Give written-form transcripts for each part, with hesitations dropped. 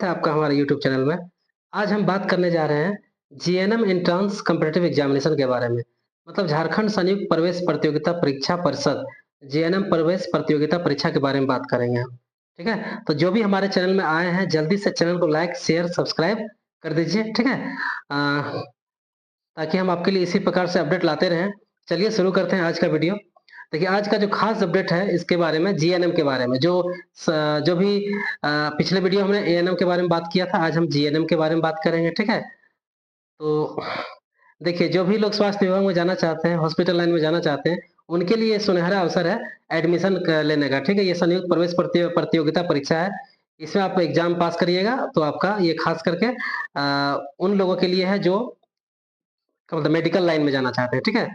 था आपका हमारे यूट्यूब चैनल में। आज हम बात करने जा रहे हैं जीएनएम एंट्रेंस कॉम्पिटिटिव एग्जामिनेशन के बारे में। मतलब झारखंड संयुक्त प्रवेश प्रतियोगिता परीक्षा परिषद जीएनएम प्रवेश प्रतियोगिता परीक्षा के बारे में बात करेंगे हम। ठीक है? तो जो भी हमारे चैनल में आए हैं जल्दी से चैनल को लाइक, शेयर, सब्सक्राइब कर दीजिए। ठीक है? ताकि हम आपके लिए इसी प्रकार से अपडेट लाते रहें। चलिए शुरू करते हैं आज का वीडियो। देखिए आज का जो खास अपडेट है इसके बारे में जीएनएम के बारे में जो भी पिछले वीडियो हमने एएनएम के बारे में बात किया था, आज हम जीएनएम के बारे में बात करेंगे। ठीक है? तो देखिए जो भी लोग स्वास्थ्य विभाग में जाना चाहते हैं, हॉस्पिटल लाइन में जाना चाहते हैं, उनके लिए सुनहरा अवसर है एडमिशन लेने का। ठीक है? ये संयुक्त प्रवेश प्रतियोगिता परीक्षा है। इसमें आप एग्जाम पास करिएगा तो आपका ये खास करके उन लोगों के लिए है जो क्या बोलते हैं मेडिकल लाइन में जाना चाहते हैं। ठीक है?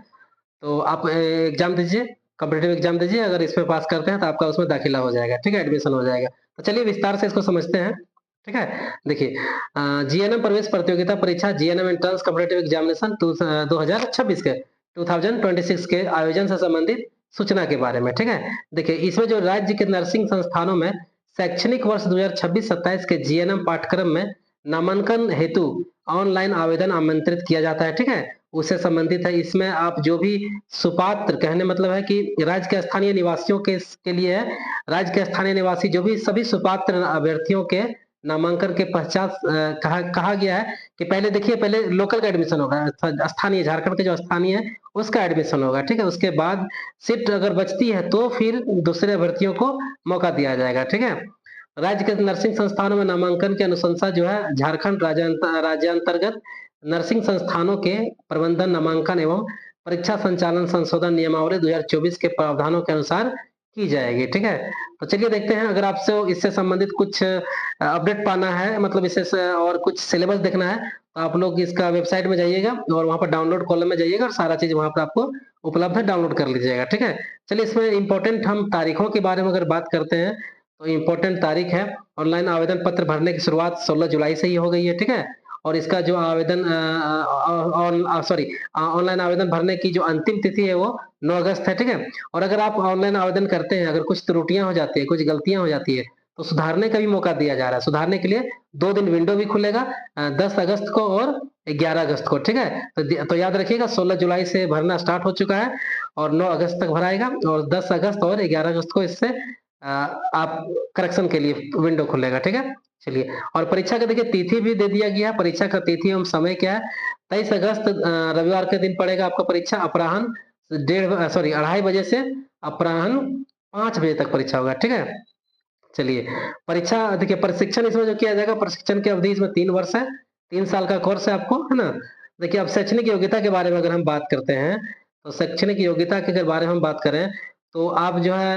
तो आप एग्ज़ाम दीजिए, कॉम्पिटिटिव एग्ज़ाम दीजिए, अगर इसमें पास करते हैं तो आपका उसमें दाखिला हो जाएगा, ठीक है? एडमिशन हो जाएगा। तो चलिए विस्तार से इसको समझते हैं, ठीक है? देखिए जीएनएम प्रवेश प्रतियोगिता परीक्षा जीएनएम एंट्रेंस कॉम्पिटिटिव एग्जामिनेशन 2026 के 2026 के आयोजन से संबंधित सूचना के बारे में, ठीक है? देखिए इसमें जो राज्य के नर्सिंग संस्थानों में शैक्षणिक वर्ष 2026-27 के जीएनएम पाठ्यक्रम में नामांकन हेतु ऑनलाइन आवेदन आमंत्रित किया जाता है, ठीक है? उससे संबंधित है। इसमें आप जो भी सुपात्र कहने मतलब है कि राज्य के स्थानीय निवासियों के लिए है। राज्य के स्थानीय निवासी जो भी सभी सुपात्र अभ्यर्थियों के नामांकन के पश्चात कहा गया है कि पहले देखिए पहले लोकल का एडमिशन होगा, स्थानीय झारखंड के जो स्थानीय है उसका एडमिशन होगा, ठीक है? उसके बाद सीट अगर बचती है तो फिर दूसरे अभ्यर्थियों को मौका दिया जाएगा, ठीक है? राज्य के नर्सिंग संस्थानों में नामांकन की अनुशंसा जो है झारखंड राज्यांतर्गत नर्सिंग संस्थानों के प्रबंधन नामांकन एवं परीक्षा संचालन संशोधन नियमावली 2024 के प्रावधानों के अनुसार की जाएगी, ठीक है? तो चलिए देखते हैं अगर आपसे इससे संबंधित कुछ अपडेट पाना है, मतलब इससे और कुछ सिलेबस देखना है तो आप लोग इसका वेबसाइट में जाइएगा और वहाँ पर डाउनलोड कॉलम में जाइएगा और सारा चीज़ वहाँ पर आपको उपलब्ध है, डाउनलोड कर लीजिएगा, ठीक है? चलिए इसमें इम्पोर्टेंट हम तारीखों के बारे में अगर बात करते हैं तो इम्पोर्टेंट तारीख है ऑनलाइन आवेदन पत्र भरने की शुरुआत 16 जुलाई से ही हो गई है, ठीक है? और इसका जो आवेदन ऑनलाइन आवेदन भरने की जो अंतिम तिथि है वो 9 अगस्त है, ठीक है? और अगर आप ऑनलाइन आवेदन करते हैं, अगर कुछ त्रुटियां हो जाती है, कुछ गलतियां हो जाती है, तो सुधारने का भी मौका दिया जा रहा है। सुधारने के लिए 2 दिन विंडो भी खुलेगा, 10 अगस्त को और 11 अगस्त को, ठीक है? तो याद रखिएगा 16 जुलाई से भरना स्टार्ट हो चुका है और 9 अगस्त तक भराएगा और 10 अगस्त और 11 अगस्त को इससे आप करेक्शन के लिए विंडो खुलेगा, ठीक है? चलिए और परीक्षा का देखिए तिथि भी दे दिया गया है। परीक्षा का तिथि एवं समय क्या है? 23 अगस्त रविवार के दिन पड़ेगा आपका परीक्षा। अपराह्न 2:30 बजे से अपराह्न 5 बजे तक परीक्षा होगा, ठीक है? चलिए परीक्षा देखिए प्रशिक्षण इसमें जो किया जाएगा, प्रशिक्षण की अवधि इसमें 3 वर्ष है। 3 साल का कोर्स है आपको, है ना? देखिए अब शैक्षणिक योग्यता के बारे में अगर हम बात करते हैं, तो शैक्षणिक योग्यता के अगर बारे में हम बात करें, तो आप जो है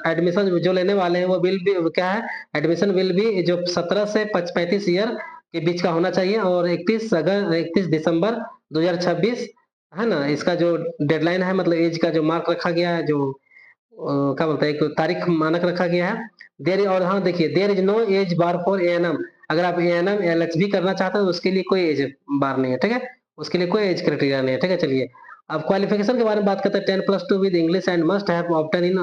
एडमिशन जो लेने वाले हैं वो विल बी क्या है? एडमिशन विल बी जो 17 से 35 ईयर के बीच का होना चाहिए और 31 दिसंबर 2026, है ना? इसका जो डेडलाइन है, मतलब एज का जो मार्क रखा गया है, जो क्या बोलते हैं, एक तारीख मानक रखा गया है। देयर और हाँ देखिए there is no age bar for ANM. अगर आप एएनएम एलएचबी करना चाहते हैं तो उसके लिए कोई एज बार नहीं है, ठीक है? उसके लिए कोई एज क्राइटेरिया नहीं है, ठीक है? चलिए अब क्वालिफिकेशन के बारे में बात करते हैं। 10+2 with English and must have obtain in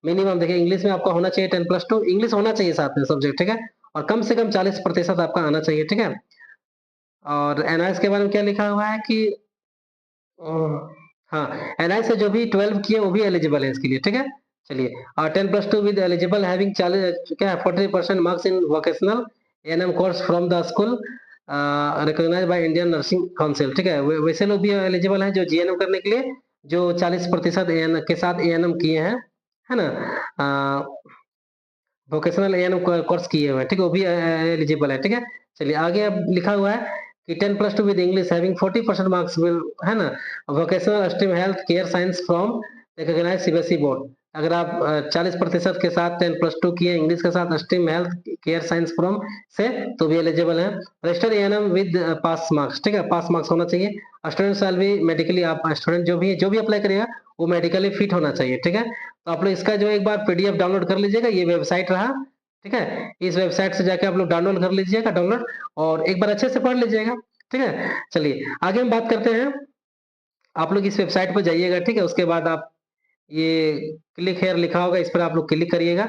minimum. देखिए इंग्लिश में आपका होना चाहिए 10+2, इंग्लिश होना चाहिए साथ में सब्जेक्ट, ठीक है? और कम से कम 40% आपका आना चाहिए, ठीक है? और एनआईएस के बारे में क्या लिखा हुआ है कि हाँ, एनआई से जो भी 12 किए वो भी एलिजिबल है इसके लिए, ठीक है? चलिए और 10+2 विद एलिजिबल हैविंग 40 क्या है 40% marks in vocational ANM course from the school recognised by Indian Nursing Council, ठीक है? वैसे लोग भी एलिजिबल हैं जो जीएनएम करने के लिए जो 40% एएन के साथ एएनएम किए हैं, है ना? वोकेशनल एएनएम कोर्स किए हुए हैं, ठीक है? वो भी एलिजिबल है, ठीक है? चलिए आगे अब लिखा हुआ है कि 10+2 with English having 40% marks will, है ना? Vocational stream health care science from recognised CBSE board. अगर आप 40% के साथ 10+2 किए इंग्लिश के साथ stream health care science from से तो भी एलिजिबल है। Registered ANM with pass marks, ठीक है? पास मार्क्स होना चाहिए। स्टूडेंट शैल बी मेडिकली, आप स्टूडेंट जो भी अप्लाई करेगा वो मेडिकली फिट होना चाहिए, ठीक है? तो आप लोग इसका जो एक बार पीडीएफ डाउनलोड कर लीजिएगा, ये वेबसाइट रहा, ठीक है? इस वेबसाइट से जाके आप लोग डाउनलोड कर लीजिएगा डाउनलोड और एक बार अच्छे से पढ़ लीजिएगा, ठीक है? चलिए आगे हम बात करते हैं। आप लोग इस वेबसाइट पर जाइएगा, ठीक है? उसके बाद आप ये क्लिक हेयर लिखा होगा, इस पर आप लोग क्लिक करिएगा।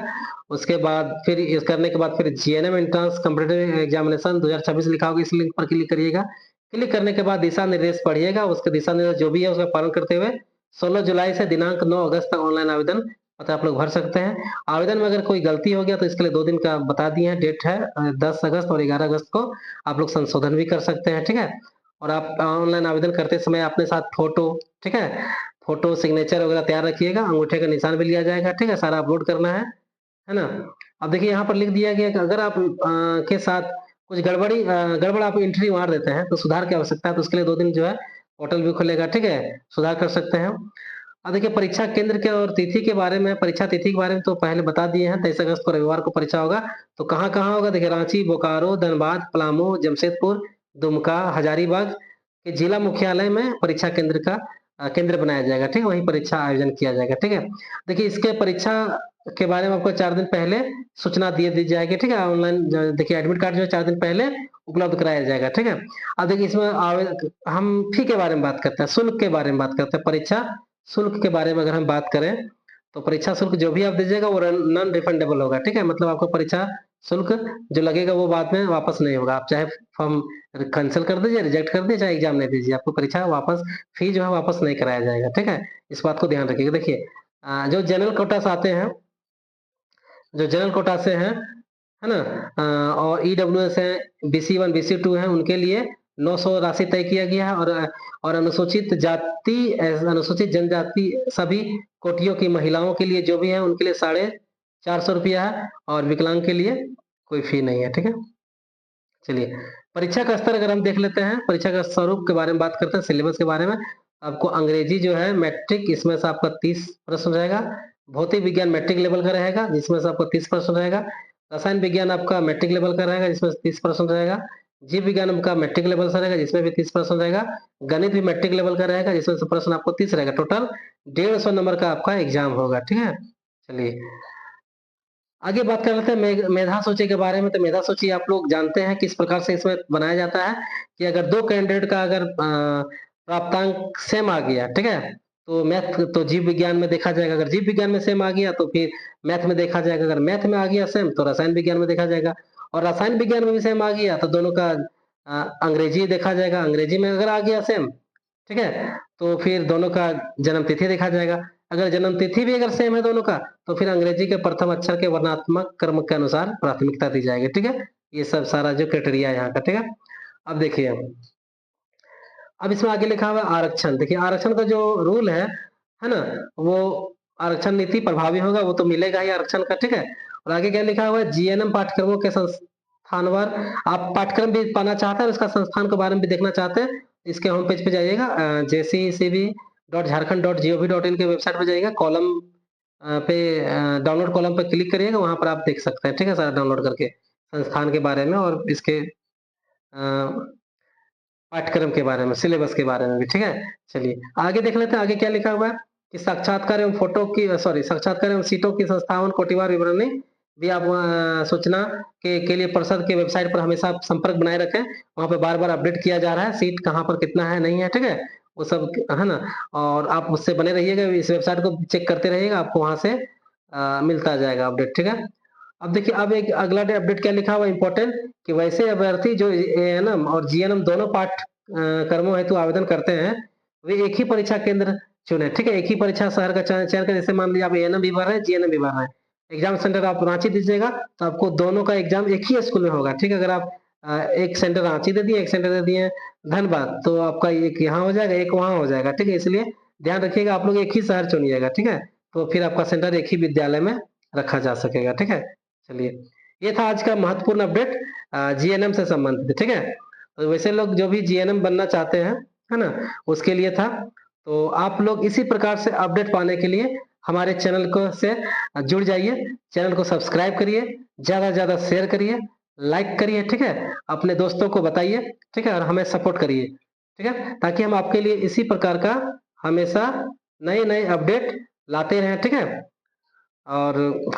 उसके बाद फिर इस करने के बाद फिर जीएनएम एंट्रेंस कॉम्पिटिटिव एग्जामिनेशन 2026 लिखा होगा, इस लिंक पर क्लिक करिएगा। क्लिक करने के बाद दिशा निर्देश पढ़िएगा, उसके दिशा निर्देश जो भी है उसका पालन करते हुए 16 जुलाई से दिनांक 9 अगस्त तक ऑनलाइन आवेदन पत्र आप लोग भर सकते हैं। आवेदन में अगर कोई गलती हो गया तो इसके लिए 2 दिन का बता दिए हैं, डेट है 10 अगस्त और 11 अगस्त को आप लोग संशोधन भी कर सकते हैं, ठीक है। और आप ऑनलाइन आवेदन करते समय अपने साथ फोटो, ठीक है, फोटो सिग्नेचर वगैरह तैयार रखिएगा, अंगूठे का निशान भी लिया जाएगा, ठीक है, सारा अपलोड करना है ना। अब देखिए यहाँ पर लिख दिया गया कि अगर आप के साथ कुछ गड़बड़ आप एंट्री मार देते हैं तो सुधार की आवश्यकता है, तो उसके लिए 2 दिन जो है पोर्टल भी खुलेगा, ठीक है, सुधार कर सकते हैं। अब देखिए परीक्षा केंद्र के और तिथि के बारे में, परीक्षा तिथि के बारे में तो पहले बता दिए हैं, 23 अगस्त को रविवार को परीक्षा होगा। तो कहाँ-कहाँ होगा देखिए, रांची, बोकारो, धनबाद, पलामू, जमशेदपुर, दुमका, हजारीबाग के जिला मुख्यालय में परीक्षा केंद्र का केंद्र बनाया जाएगा, ठीक है, वहीं परीक्षा आयोजन किया जाएगा, ठीक है। देखिए इसके परीक्षा के बारे में आपको 4 दिन पहले सूचना दी जाएगी, ठीक है। ऑनलाइन देखिए एडमिट कार्ड जो है 4 दिन पहले उपलब्ध कराया जाएगा, ठीक है। अब देखिए इसमें हम फी के बारे में बात करते हैं, शुल्क के बारे में बात करते हैं। परीक्षा शुल्क के बारे में अगर हम बात करें तो परीक्षा शुल्क जो भी आप दीजिएगा वो नॉन रिफंडेबल होगा, ठीक है। मतलब आपको परीक्षा शुल्क जो लगेगा वो बाद में वापस नहीं होगा। आप चाहे फॉर्म कैंसिल कर दीजिए, रिजेक्ट कर दीजिए, चाहे एग्जाम नहीं दीजिए, आपको परीक्षा वापस फी जो है वापस नहीं कराया जाएगा, ठीक है। इस बात को ध्यान रखिएगा। देखिए जो जनरल कोटा से आते हैं, जो जनरल कोटा से हैं, है ना, और ईडब्ल्यूएस है, BC1 BC2 है, उनके लिए 900 राशि तय किया गया है। और अनुसूचित जाति, अनुसूचित जनजाति सभी कोटियों की महिलाओं के लिए जो भी है उनके लिए 450 रुपया है, और विकलांग के लिए कोई फी नहीं है, ठीक है। चलिए परीक्षा का स्तर अगर हम देख लेते हैं, परीक्षा का स्वरूप के बारे में बात करते हैं, सिलेबस के बारे में। आपको अंग्रेजी जो है मैट्रिक, इसमें से आपका 30 प्रश्न रहेगा। भौतिक विज्ञान मैट्रिक लेवल का रहेगा, जिसमें से आपका 30 प्रश्न रहेगा। रसायन विज्ञान आपका मैट्रिक लेवल का रहेगा, जिसमें से 30 प्रश्न रहेगा। जीव विज्ञान आपका मैट्रिक लेवल से रहेगा, जिसमें भी 30 प्रश्न रहेगा। गणित भी मैट्रिक लेवल का रहेगा, जिसमें से प्रश्न आपको 30 रहेगा। टोटल 150 नंबर का आपका एग्जाम होगा, ठीक है। चलिए आगे बात कर लेते हैं मेधा सूची के बारे में। तो मेधा सूची आप लोग जानते हैं किस प्रकार से इसमें बनाया जाता है, कि अगर 2 कैंडिडेट का अगर प्राप्तांक सेम आ गया, ठीक है, तो मैथ तो जीव विज्ञान में देखा जाएगा, अगर जीव विज्ञान में सेम आ गया तो फिर मैथ में देखा जाएगा, अगर मैथ में आ गया सेम तो रसायन विज्ञान में देखा जाएगा, और रसायन विज्ञान में भी सेम आ गया तो दोनों का अंग्रेजी देखा जाएगा, अंग्रेजी में अगर आ गया सेम, ठीक है, तो फिर दोनों का जन्म तिथि देखा जाएगा। अगर जन्म तिथि भी अगर सेम है दोनों का, तो फिर अंग्रेजी के प्रथम अक्षर के वर्णात्मक क्रम के अनुसार प्राथमिकता दी जाएगी, ठीक है। ये सब सारा जो क्राइटेरिया है यहाँ का, ठीक है। अब देखिए अब इसमें आगे लिखा हुआ है आरक्षण। देखिए आरक्षण का जो रूल है ना, वो आरक्षण नीति प्रभावी होगा, वो तो मिलेगा ही आरक्षण का, ठीक है। और आगे क्या लिखा हुआ है, जीएनएम पाठ्यक्रमों के संस्थानवार, आप पाठ्यक्रम भी पाना चाहते हैं और इसका संस्थान के बारे में भी देखना चाहते हैं, इसके होम पेज पे जाइएगा, jccb.jharkhand.gov.in के वेबसाइट पे जाइएगा, कॉलम पे डाउनलोड कॉलम पे क्लिक करिएगा, वहां पर आप देख सकते हैं, ठीक है, सारा डाउनलोड करके संस्थान के बारे में और इसके पाठ्यक्रम के बारे में, सिलेबस के बारे में भी, ठीक है। चलिए आगे देख लेते हैं, आगे क्या लिखा हुआ है कि साक्षात्कार एवं साक्षात्कार एवं सीटों की संस्थावन कोटिवार विवरणी भी आप सूचना के लिए परिषद के वेबसाइट पर हमेशा संपर्क बनाए रखें, वहां पे बार-बार अपडेट किया जा रहा है, सीट कहाँ पर कितना है नहीं है, ठीक है, वो सब है ना। और आप उससे बने रहिएगा, इस वेबसाइट को चेक करते रहिएगा, आपको वहां से मिलता जाएगा अपडेट, ठीक है। अब देखिए अब एक अगला डे अपडेट क्या लिखा हुआ इम्पोर्टेंट, कि वैसे अभ्यर्थी जो एएनएम और जीएनएम दोनों पाठ कर्मों हेतु आवेदन करते हैं, वे एक ही परीक्षा केंद्र चुने, ठीक है, एक ही परीक्षा शहर का चयन करें। जैसे मान लीजिए आप एएनएम भी भर रहे हैं, जीएनएम भी भर रहे हैं, एग्जाम सेंटर आप रांची दीजिएगा तो आपको दोनों का एग्जाम एक ही स्कूल में होगा, ठीक है। अगर आप एक सेंटर रांची दे दिए, एक सेंटर दे दिए धनबाद, तो आपका एक यहाँ हो जाएगा, एक वहाँ हो जाएगा, ठीक है। इसलिए ध्यान रखिएगा, आप लोग एक ही शहर चुनिएगा, ठीक है, तो फिर आपका सेंटर एक ही विद्यालय में रखा जा सकेगा, ठीक है। चलिए ये था आज का महत्वपूर्ण अपडेट जीएनएम से संबंधित, ठीक है। तो वैसे लोग जो भी जीएनएम बनना चाहते हैं, है ना, उसके लिए था। तो आप लोग इसी प्रकार से अपडेट पाने के लिए हमारे चैनल को से जुड़ जाइए, चैनल को सब्सक्राइब करिए, ज्यादा से ज्यादा शेयर करिए, लाइक करिए, ठीक है, अपने दोस्तों को बताइए, ठीक है, और हमें सपोर्ट करिए, ठीक है, ताकि हम आपके लिए इसी प्रकार का हमेशा नए नए अपडेट लाते रहें, ठीक है, और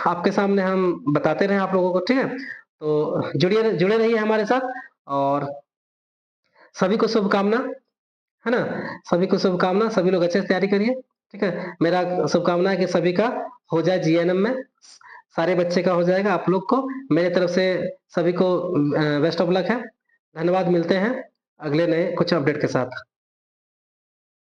आपके सामने हम बताते रहें आप लोगों को, ठीक है। तो जुड़े रहिए हमारे साथ, और सभी को शुभकामना, है ना, सभी को शुभकामना, सभी लोग अच्छे से तैयारी करिए। ठीक है? मेरा शुभकामना है कि सभी का हो जाए जीएनएम में, सारे बच्चे का हो जाएगा। आप लोग को मेरी तरफ से सभी को बेस्ट ऑफ लक है। धन्यवाद, मिलते हैं अगले नए कुछ अपडेट के साथ।